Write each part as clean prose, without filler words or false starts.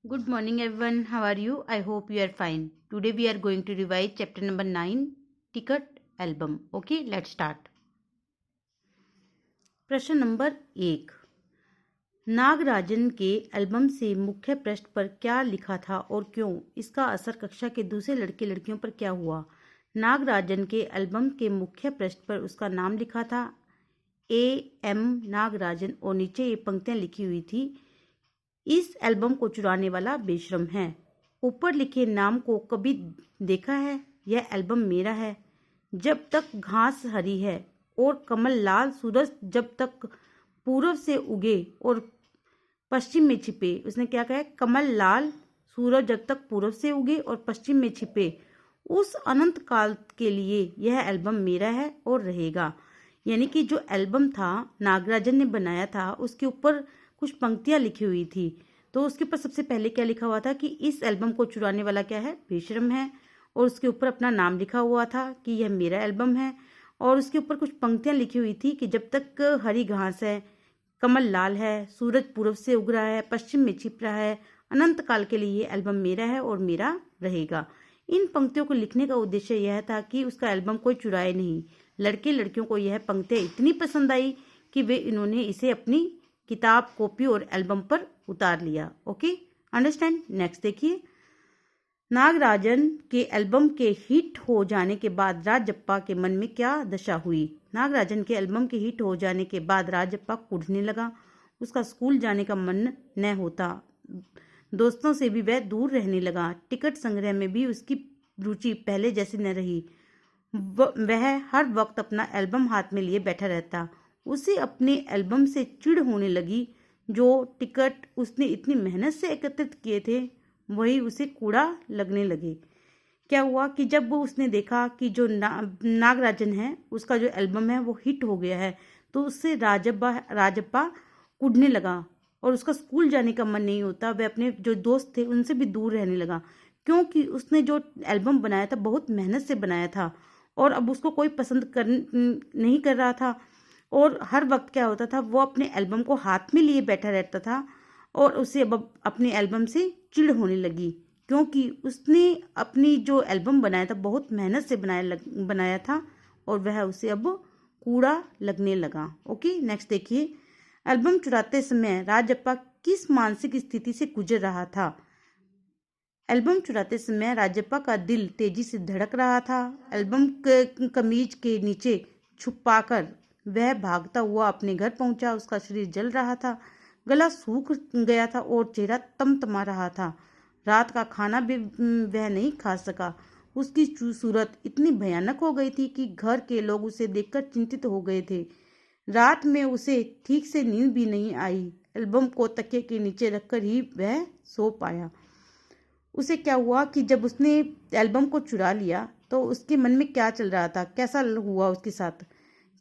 Good morning, everyone. How are you? I hope you are fine. Today we are going to revise chapter number 9, Ticket Album. Okay, let's start. प्रश्न number 1. Nagarajan के album से मुख्य पृष्ठ पर क्या लिखा था और क्यों? इसका असर कक्षा के दूसरे लड़के लड़कियों पर क्या हुआ? नागराजन के एल्बम के मुख्य पृष्ठ पर उसका नाम लिखा था A.M. नागराजन और नीचे ये पंक्तियां लिखी हुई थी, इस एल्बम को चुराने वाला बेशरम है। ऊपर लिखे नाम को कभी देखा है? यह एल्बम मेरा है। जब तक घास हरी है और कमल लाल सूरज जब तक पूर्व से उगे और पश्चिम में छिपे। उसने क्या कहा? कमल लाल सूरज जब तक पूर्व से उगे और पश्चिम में छिपे, उस अनंत काल के लिए यह एल्बम मेरा है और रहेगा। यानी कि जो एल्बम था नागराजन ने बनाया था, उसके ऊपर कुछ पंक्तियां लिखी हुई थी। तो उसके ऊपर सबसे पहले क्या लिखा हुआ था कि इस एल्बम को चुराने वाला क्या है? बेशरम है। और उसके ऊपर अपना नाम लिखा हुआ था कि यह मेरा एल्बम है। और उसके ऊपर कुछ पंक्तियां लिखी हुई थी कि जब तक हरी घास है, कमल लाल है, सूरज पूर्व से उग रहा है, पश्चिम में छिप रहा है, अनंत काल के लिए ये एल्बम मेरा है और मेरा रहेगा। इन पंक्तियों को लिखने का उद्देश्य यह था कि उसका एल्बम कोई चुराए नहीं। लड़के लड़कियों को यह पंक्तियां इतनी पसंद आई कि वे इन्होंने इसे अपनी किताब, कॉपी और एल्बम पर उतार लिया। Okay, understand. नेक्स्ट देखिए, नागराजन के एल्बम के हिट हो जाने के बाद राजप्पा के मन में क्या दशा हुई? नागराजन के एल्बम के हिट हो जाने के बाद राजप्पा कुढ़ने लगा। उसका स्कूल जाने का मन न होता, दोस्तों से भी वह दूर रहने लगा। टिकट संग्रह में भी उसकी रुचि पहले जैसी न रही। वह हर वक्त अपना एल्बम हाथ में लिए बैठा रहता। उसे अपने एल्बम से चिढ़ होने लगी। जो टिकट उसने इतनी मेहनत से एकत्रित किए थे वही उसे कूड़ा लगने लगे। क्या हुआ कि जब उसने देखा कि जो नागराजन है उसका जो एल्बम है वो हिट हो गया है, तो उससे राजप्पा कूदने लगा और उसका स्कूल जाने का मन नहीं होता। वह अपने जो दोस्त थे उनसे भी दूर रहने लगा, क्योंकि उसने जो एल्बम बनाया था बहुत मेहनत से बनाया था और अब उसको कोई पसंद नहीं कर रहा था। और हर वक्त क्या होता था, वो अपने एल्बम को हाथ में लिए बैठा रहता था और उसे अब अपने एल्बम से चिढ़ होने लगी, क्योंकि उसने अपनी जो एल्बम बनाया था बहुत मेहनत से बनाया था और वह उसे अब कूड़ा लगने लगा। ओके, नेक्स्ट देखिए, एल्बम चुराते समय राजप्पा किस मानसिक स्थिति से गुजर रहा था? एल्बम चुराते समय राजप्पा का दिल तेजी से धड़क रहा था। एल्बम कमीज के नीचे छुपाकर वह भागता हुआ अपने घर पहुंचा। उसका शरीर जल रहा था, गला सूख गया था और चेहरा तमतमा रहा था। रात का खाना भी वह नहीं खा सका। उसकी सूरत इतनी भयानक हो गई थी कि घर के लोग उसे देखकर चिंतित हो गए थे। रात में उसे ठीक से नींद भी नहीं आई। एल्बम को तकिए के नीचे रखकर ही वह सो पाया। उसे क्या हुआ कि जब उसने एल्बम को चुरा लिया तो उसके मन में क्या चल रहा था, कैसा हुआ उसके साथ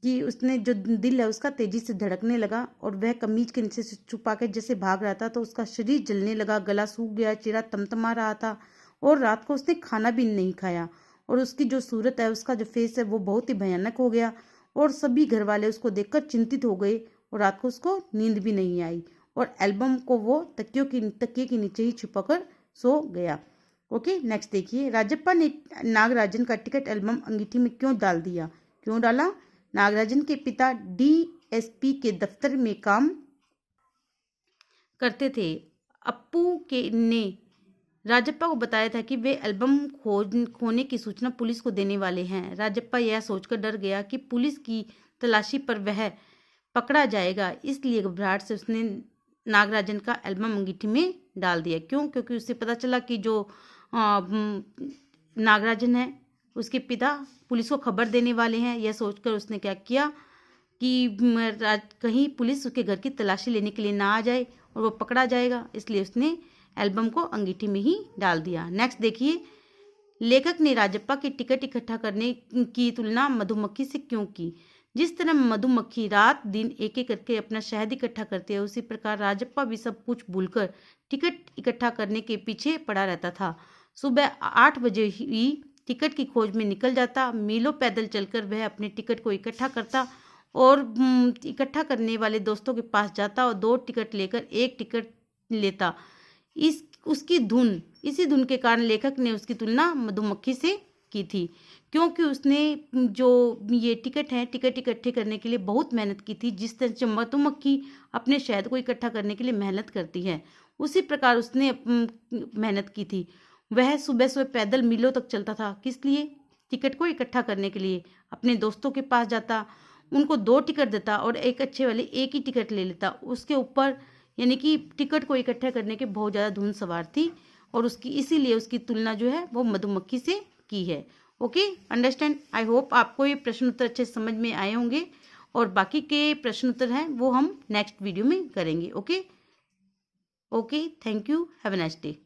कि उसने जो दिल है उसका तेजी से धड़कने लगा और वह कमीज के नीचे से छुपा के जैसे भाग रहा था, तो उसका शरीर जलने लगा, गला सूख गया, चेहरा तमतमा रहा था और रात को उसने खाना भी नहीं खाया और उसकी जो सूरत है, उसका जो फेस है वो बहुत ही भयानक हो गया और सभी घर वाले उसको देखकर चिंतित हो गए और रात को उसको नींद भी नहीं आई और एल्बम को वो तकिए के नीचे ही छुपाकर सो गया। ओके, नेक्स्ट देखिए, राजप्पा ने नागराजन का टिकट एल्बम अंगीठी में क्यों डाल दिया? क्यों डाला? नागराजन के पिता डीएसपी के दफ्तर में काम करते थे। अप्पू के ने राजप्पा को बताया था कि वे एल्बम खोने की सूचना पुलिस को देने वाले हैं। राजप्पा यह सोचकर डर गया कि पुलिस की तलाशी पर वह पकड़ा जाएगा, इसलिए घबराहट से उसने नागराजन का एल्बम अंगीठी में डाल दिया। क्यों? क्योंकि उसे पता चला कि जो नागराजन है उसके पिता पुलिस को खबर देने वाले हैं। यह सोचकर उसने क्या किया कि कहीं पुलिस उसके घर की तलाशी लेने के लिए ना आ जाए और वो पकड़ा जाएगा, इसलिए उसने एल्बम को अंगीठी में ही डाल दिया। नेक्स्ट देखिए, लेखक ने राजप्पा की टिकट इकट्ठा करने की तुलना मधुमक्खी से क्यों की? जिस तरह मधुमक्खी रात दिन एक एक करके अपना शहद इकट्ठा करती है, उसी प्रकार राजप्पा भी सब कुछ भूलकर टिकट इकट्ठा करने के पीछे पड़ा रहता था। सुबह 8 बजे ही टिकट की खोज में निकल जाता। मीलों पैदल चलकर वह अपने टिकट को इकट्ठा करता और इकट्ठा करने वाले दोस्तों के पास जाता और 2 टिकट लेकर एक टिकट लेता। उसकी धुन, इसी धुन के कारण लेखक ने उसकी तुलना मधुमक्खी से की थी, क्योंकि उसने जो ये टिकट हैं, टिकट इकट्ठे करने के लिए बहुत मेहनत की थी। जिस तरह से मधुमक्खी अपने शहद को इकट्ठा करने के लिए मेहनत करती है, उसी प्रकार उसने मेहनत की थी। वह सुबह सुबह पैदल मीलों तक चलता था, किस लिए? टिकट को इकट्ठा करने के लिए। अपने दोस्तों के पास जाता, उनको 2 टिकट देता और एक अच्छे वाले एक ही टिकट ले लेता। उसके ऊपर यानी कि टिकट को इकट्ठा करने के बहुत ज़्यादा धुन सवार थी, और उसकी इसीलिए उसकी तुलना जो है वो मधुमक्खी से की है। Okay, understand. आई होप आपको ये प्रश्न उत्तर अच्छे समझ में आए होंगे, और बाकी के प्रश्न उत्तर हैं वो हम नेक्स्ट वीडियो में करेंगे। Okay, thank you, have a nice day.